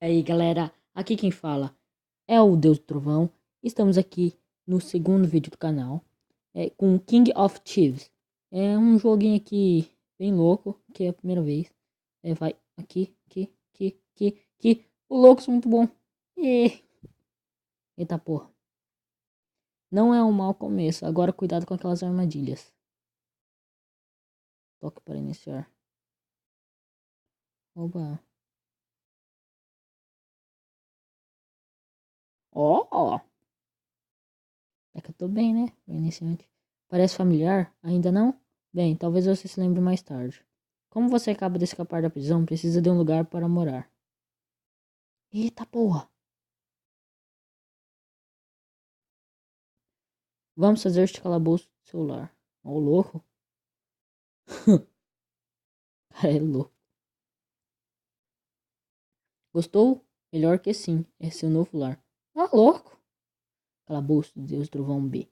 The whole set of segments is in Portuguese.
Aí, galera, aqui quem fala é o Deus do Trovão. Estamos aqui no segundo vídeo do canal, com King of Thieves. É um joguinho aqui bem louco, que é a primeira vez. Vai aqui. O louco é muito bom. Eita porra. Não é um mau começo. Agora cuidado com aquelas armadilhas. Toque para iniciar. Oba. Ó. É que eu tô bem, né? O iniciante. Parece familiar? Ainda não? Bem, talvez você se lembre mais tarde. Como você acaba de escapar da prisão, precisa de um lugar para morar. Eita porra! Vamos fazer este calabouço do celular. Ó, louco. Cara, é louco. Gostou? Melhor que sim. É seu novo lar. Ah, louco. Calabouço do Deus Trovão B.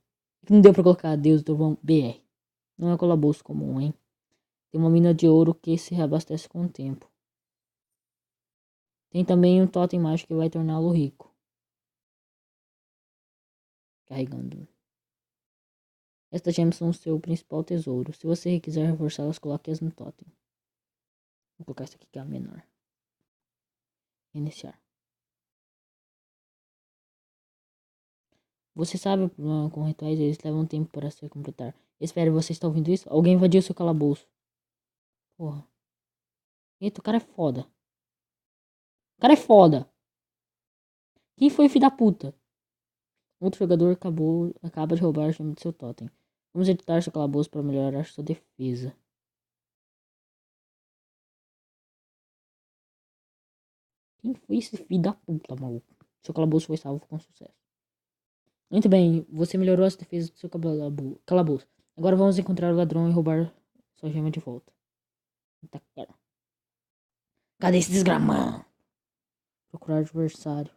Não deu pra colocar Deus Trovão BR. Não é calabouço comum, hein? Tem uma mina de ouro que se reabastece com o tempo. Tem também um totem mágico que vai torná-lo rico. Carregando. Estas gemas são o seu principal tesouro. Se você quiser reforçá-las, coloque-as no totem. Vou colocar essa aqui que é a menor. Iniciar. Você sabe, com rituais eles levam tempo para se completar. Espere, você está ouvindo isso? Alguém invadiu seu calabouço. Porra. Eita, o cara é foda. O cara é foda. Quem foi o filho da puta? Outro jogador acaba de roubar a gema do seu totem. Vamos editar seu calabouço para melhorar sua defesa. Quem foi esse filho da puta, maluco? Seu calabouço foi salvo com sucesso. Muito bem, você melhorou as defesas do seu calabouço. Agora vamos encontrar o ladrão e roubar sua gema de volta. Eita, cara. Cadê esse desgramado? Procurar adversário.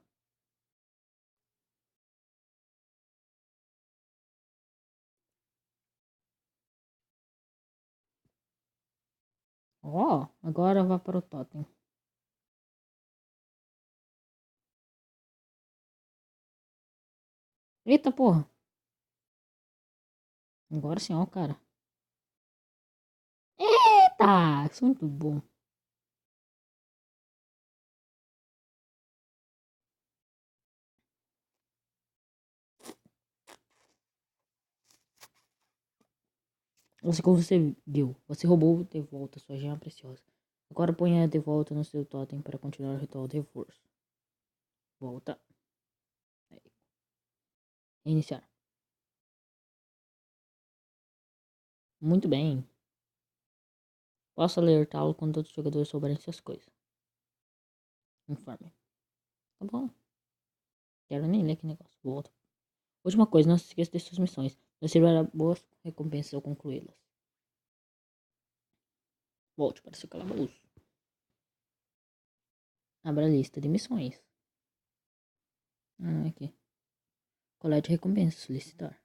Ó, agora vá para o totem. Eita porra. Agora sim, ó, cara. Eita, isso é muito bom. Você conseguiu. Você roubou de volta sua gema preciosa. Agora ponha de volta no seu totem para continuar o ritual de reforço. Volta. Aí. Iniciar. Muito bem. Posso alertá-lo quando outros jogadores souberem essas coisas. Informe. Tá bom. Quero nem ler aquele negócio. Volta. Última coisa, não se esqueça de suas missões. Receberá boas recompensas ao concluí-las. Volte para seu calabouço. Abra a lista de missões. Aqui. Colete recompensas. Solicitar.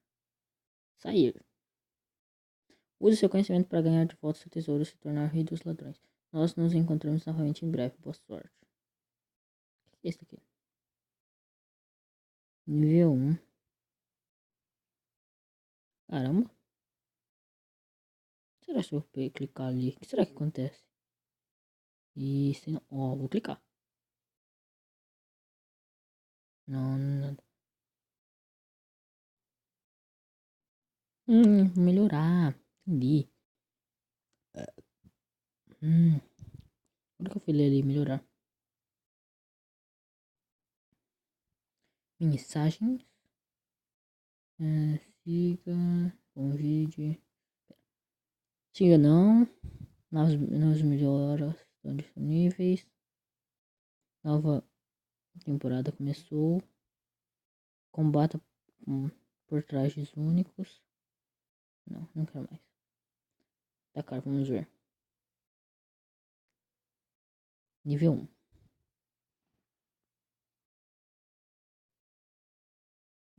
Sair. Use seu conhecimento para ganhar de volta seu tesouro e se tornar rei dos ladrões. Nós nos encontramos novamente em breve. Boa sorte. O que é isso aqui? Nível 1. Caramba. Será que eu clicar ali? O que será que acontece? Isso, não. Ó, vou clicar. Não. Melhorar. Entendi. Onde que eu fui ler ali? Melhorar. Mensagens. Siga. Convide. Siga não. Novas melhoras estão disponíveis. Nova temporada começou. Combata por trajes únicos. Não quero mais. Tá, cara, vamos ver. Nível 1.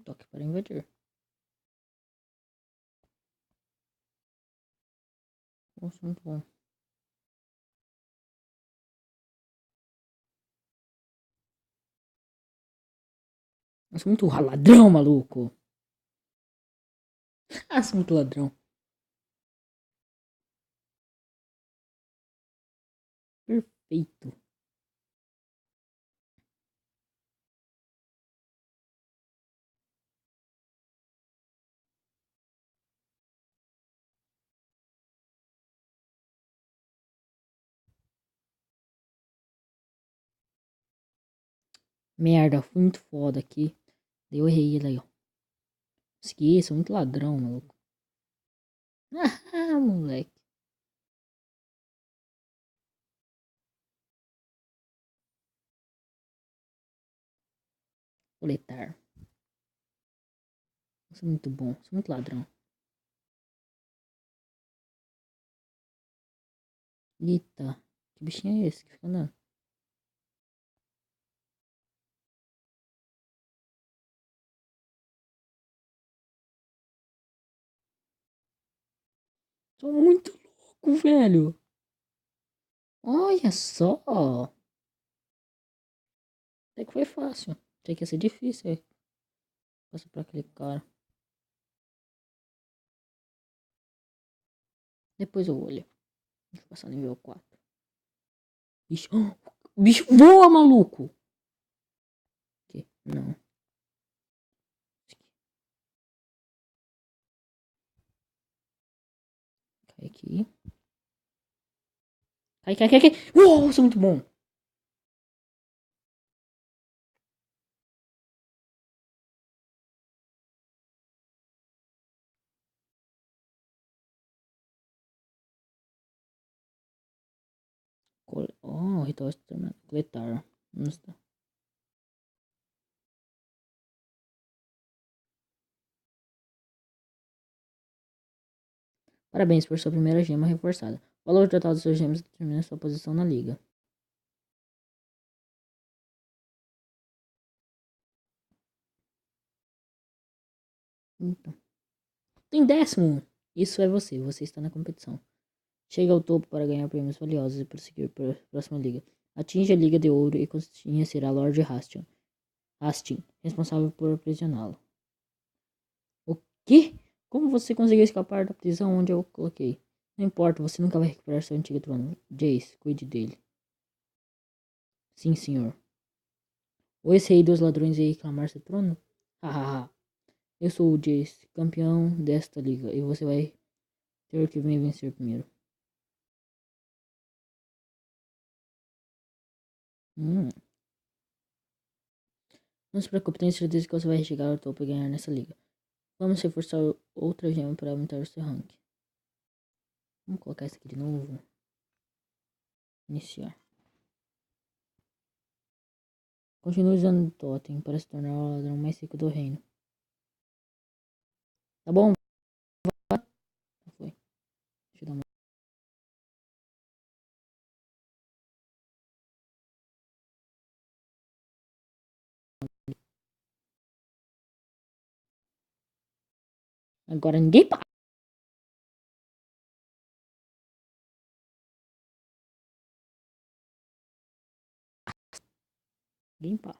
Toque para invadir. Nossa, muito bom. Eu sou muito ladrão, maluco. Ah, sou muito ladrão. Perfeito. Merda, fui muito foda aqui. Eu errei ele aí, ó. Consegui, sou muito ladrão, maluco. Ah, moleque. Coletar. Sou muito bom, sou muito ladrão. Eita, que bichinho é esse que fica andando? Sou muito louco, velho. Olha só. Até que foi fácil. Achei que ia ser difícil. Aí. Passa pra aquele cara. Depois eu olho. Deixa eu passar nível 4. Bicho. Bicho voa, maluco. Aqui. Não. Cai aqui. Cai, cai, cai, cai. Uou, sou muito bom. Oh, ritual exterminado. Coletar. Vamos lá. Parabéns por sua primeira gema reforçada. O valor total dos seus gemas determina sua posição na liga. Então. Tem 10º. Isso é você. Você está na competição. Chega ao topo para ganhar prêmios valiosos e prosseguir para a próxima liga. Atinge a Liga de Ouro e conhecerá Lord Hastin, responsável por aprisioná-lo. O quê? Como você conseguiu escapar da prisão onde eu coloquei? Não importa, você nunca vai recuperar seu antigo trono. Jace, cuide dele. Sim, senhor. O ex-rei dos ladrões ia reclamar seu trono? Hahaha. Eu sou o Jace, campeão desta liga, e você vai ter que me vencer primeiro. Hum. Não se preocupe, tenho certeza que você vai chegar ao topo e ganhar nessa liga. Vamos reforçar outra gema para aumentar o seu rank. Vamos colocar isso aqui de novo. Iniciar. Continue usando o totem para se tornar o ladrão mais rico do reino. Tá bom? Já foi. Deixa eu dar uma... Agora ninguém passa. Ninguém passa.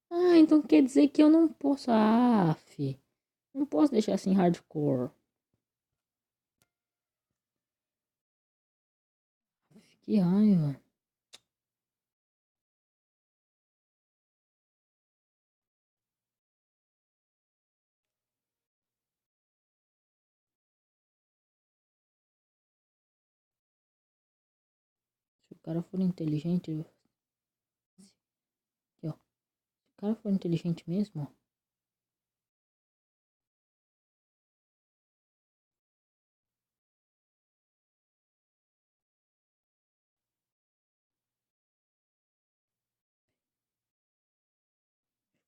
Ah, então quer dizer que eu não posso. Ah, fi. Não posso deixar assim hardcore. Que raiva. Se o cara for inteligente. Aqui, ó. Se o cara for inteligente mesmo, ó.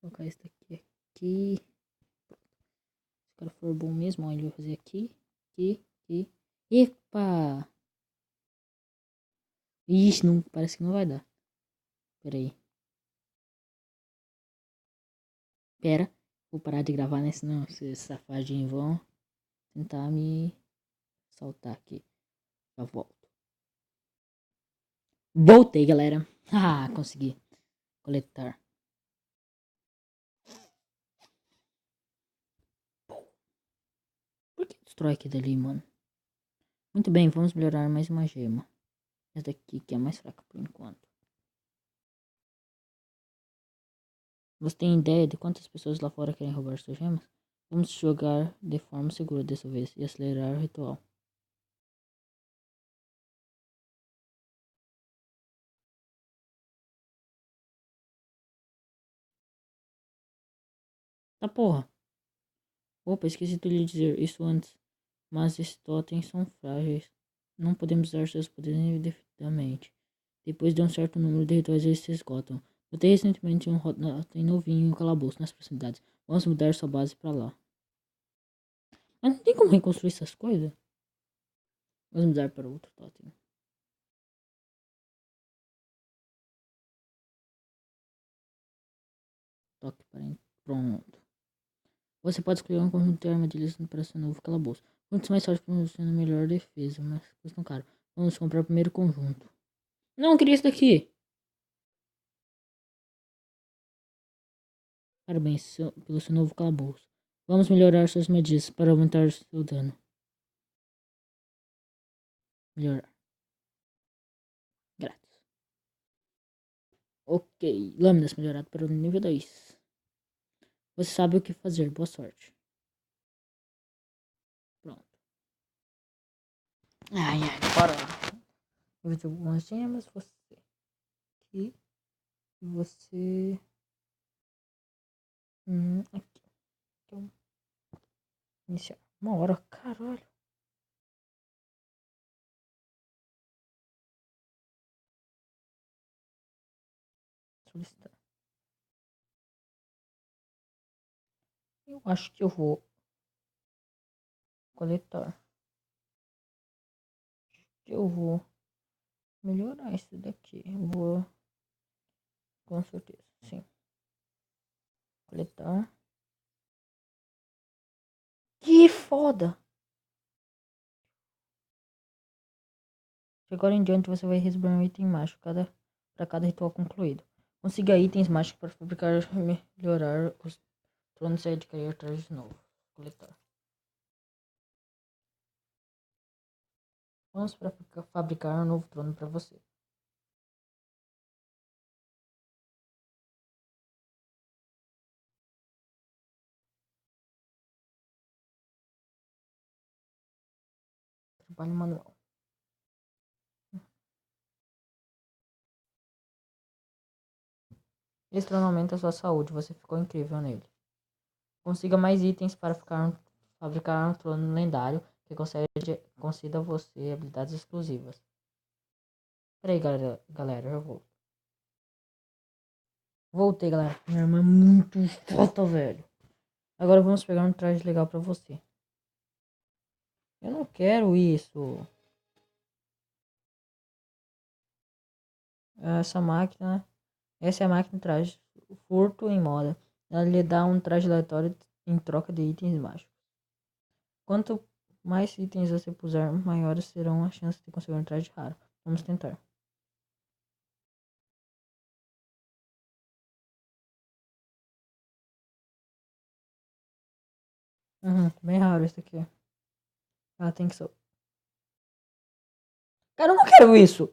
Vou colocar isso daqui aqui. Se o cara for bom mesmo, ó, ele vai fazer aqui. Aqui. Aqui. Epa! Ixi, não, parece que não vai dar. Pera aí. Pera, vou parar de gravar, né? Senão esses safadinhos vão tentar me saltar aqui. Já volto. Voltei, galera. Ah, consegui coletar. Por que destrói aqui dali, mano? Muito bem, vamos melhorar mais uma gema. Essa daqui que é a mais fraca por enquanto. Você tem ideia de quantas pessoas lá fora querem roubar suas gemas? Vamos jogar de forma segura dessa vez e acelerar o ritual. Tá porra. Opa, esqueci de lhe dizer isso antes. Mas esses totens são frágeis. Não podemos usar seus poderes indefinidamente. Depois de um certo número de rituais, eles se esgotam. Notei recentemente um totem novinho em um calabouço nas proximidades. Vamos mudar sua base pra lá. Mas não tem como reconstruir essas coisas? Vamos mudar para outro totem. Toque para... Pronto. Você pode escolher um conjunto de armadilhas para seu novo calabouço. Quantos mais fortes proporcionam melhor defesa, mas custam caro. Vamos comprar o primeiro conjunto. Não, eu queria esse daqui. Parabéns pelo seu novo calabouço. Vamos melhorar suas armadilhas para aumentar seu dano. Melhorar. Grátis. Ok. Lâminas melhorado para o nível 2. Você sabe o que fazer. Boa sorte. Pronto. Ai, ai, bora lá. Eu vou ter algumas gemas. Você aqui. Você... aqui. Então, iniciar. Uma hora, caralho. Solicitar. Eu acho que eu vou coletar. Eu vou melhorar isso daqui. Eu vou... Com certeza. Sim. Coletar. Que foda! De agora em diante você vai receber um item mágico para cada ritual concluído. Consiga itens mágicos para fabricar e melhorar os tronos e adquirir trajes novos. Coletar. Vamos para fabricar um novo trono para você. Trabalho manual. Esse trono aumenta a sua saúde. Você ficou incrível nele. Consiga mais itens para fabricar um trono lendário que conceda a você habilidades exclusivas. Peraí, galera, eu vou. Voltei, galera. Minha irmã é muito foda, velho. Agora vamos pegar um traje legal pra você. Eu não quero isso. Essa máquina. Essa é a máquina de traje. Furto em moda. Ela lhe dá um traje aleatório em troca de itens mágicos. Quanto mais itens você puser, maiores serão as chances de conseguir um traje raro. Vamos tentar. Bem raro esse aqui. Ah, tem que ser. Cara, eu não quero isso!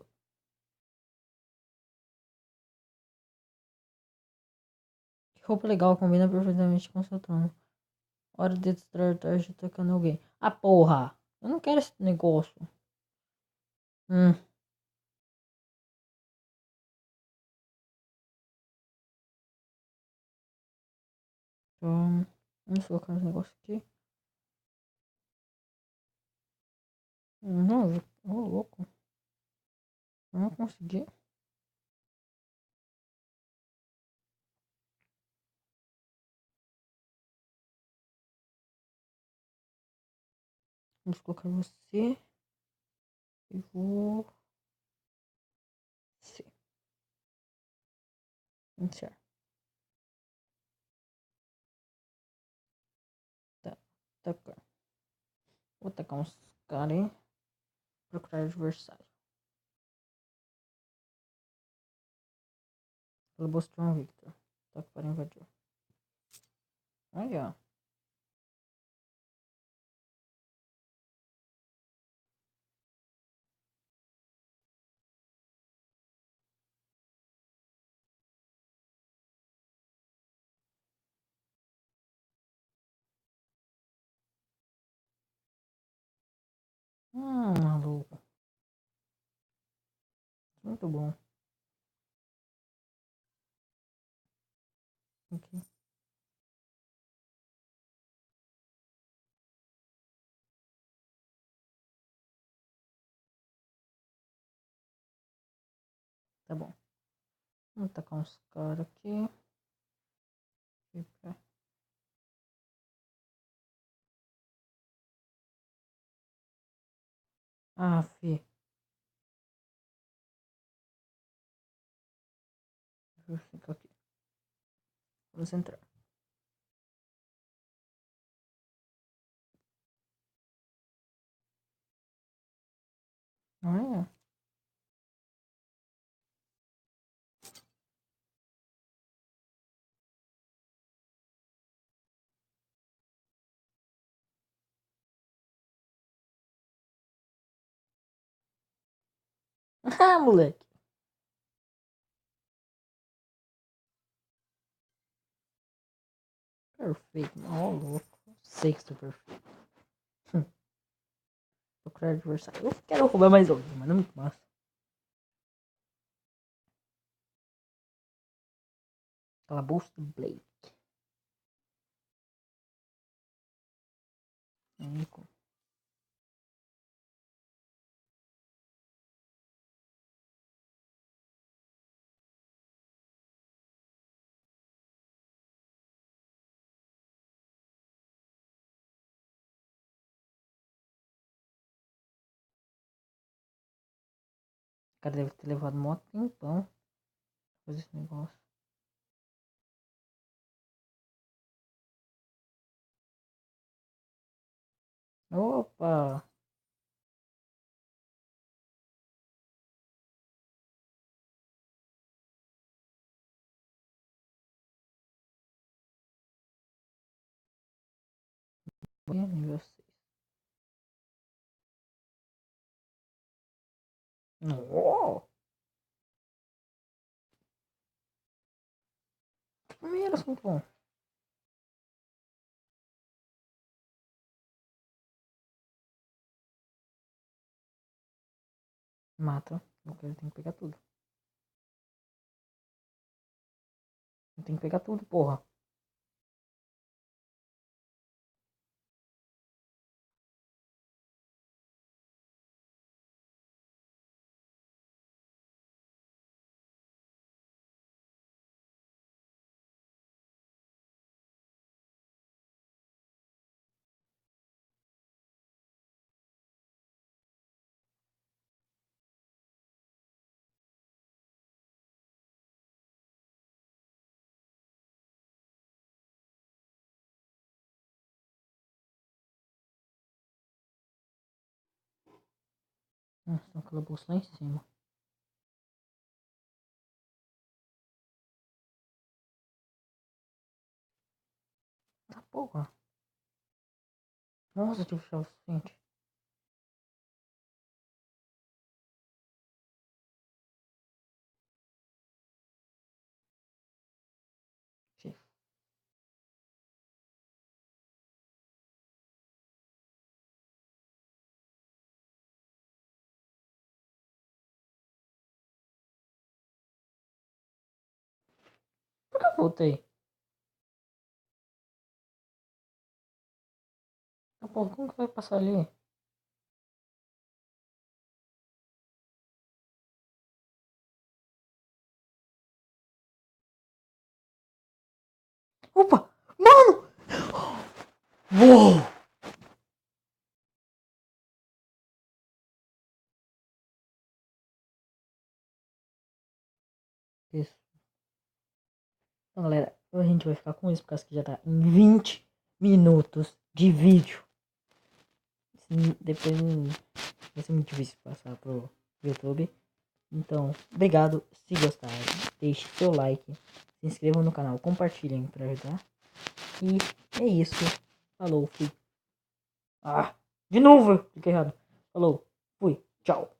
Que roupa legal, combina perfeitamente com seu trono. Hora de tratar de atacando alguém. Ah, porra! Eu não quero esse negócio. Hum. Então, vamos colocar esse negócio aqui. Não, ô louco. Não consegui. Vamos colocar você. E vou. Sim. Iniciar. tacar. Vou tacar uns caras aí. Procurar adversário. Pelo Boston Victor. Toque para invadir. Aí, ó. Maluco. Muito bom. Aqui. Tá bom. Vamos tacar uns caras aqui. Ah, fi. Vou ficar aqui. Vou centrar. Olha. Ah, moleque. Perfeito. Ó, louco. Sei que estou perfeito. Procurar adversário. Eu quero roubar mais alguém, mas não é muito massa. Calabouço do Blake. Único. O cara deve ter levado mó tempão pra fazer esse negócio. Opa! Nível 6. Oh! Primeiro, muito bom. Mata. Porque ele tem que pegar tudo. Ele tem que pegar tudo, porra. Nossa, tem um calabouço lá em cima. Tá porra. Nossa, tive chave suficiente. Chefe. Por que eu voltei? Tá porra, como que vai passar ali? Opa! Mano! Uou! Isso. Então, galera, a gente vai ficar com isso, porque acho que já tá em 20 minutos de vídeo. Depois vai ser muito difícil passar pro YouTube. Então, obrigado. Se gostaram, deixe seu like, se inscrevam no canal, compartilhem para ajudar. E é isso. Falou, fui. Ah, de novo, cliquei errado. Falou, fui, tchau.